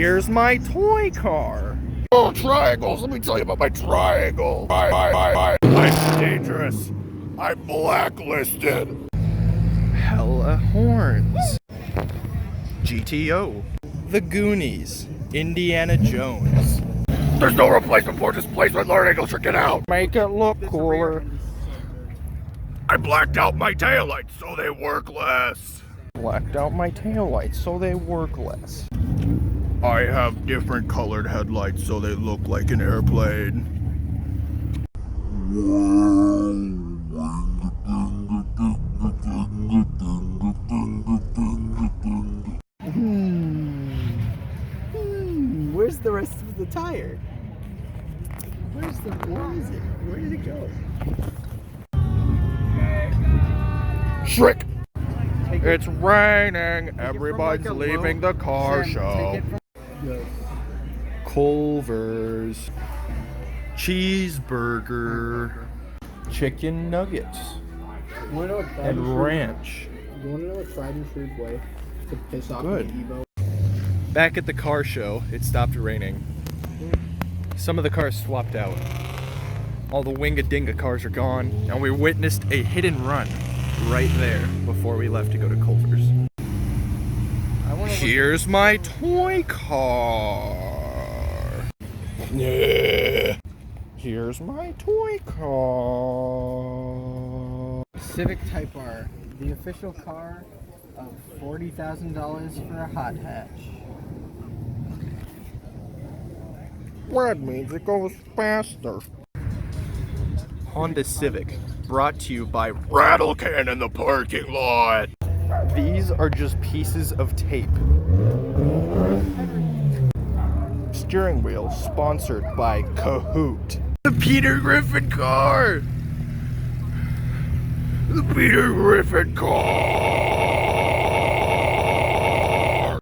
Here's my toy car. Oh, triangles. Let me tell you about my triangle. I'm dangerous. I'm blacklisted. Hella horns. GTO. The Goonies. Indiana Jones. There's no replacement for displacement learning. Go check it out. Make it look cooler. I blacked out my taillights so they work less. Blacked out my taillights so they work less. I have different colored headlights so they look like an airplane. Where's the rest of the tire? Where is it? Where did it go? Shriek! It's raining. Everybody's leaving the car show. Culver's. Cheeseburger. Chicken nuggets. And ranch. You want to know a tried and true way to piss off Good. an Evo? Back at the car show, it stopped raining. Some of the cars swapped out. All the Winga-Dinga cars are gone, and we witnessed a hit and run right there before we left to go to Culver's. Here's my toy car. Yeah. Here's my toy car. Civic Type R, the official car of $40,000 for a hot hatch. That means it goes faster. Honda Civic, brought to you by Rattle can in the parking lot. These are just pieces of tape. Steering wheel sponsored by Kahoot. The Peter Griffin car. The Peter Griffin car.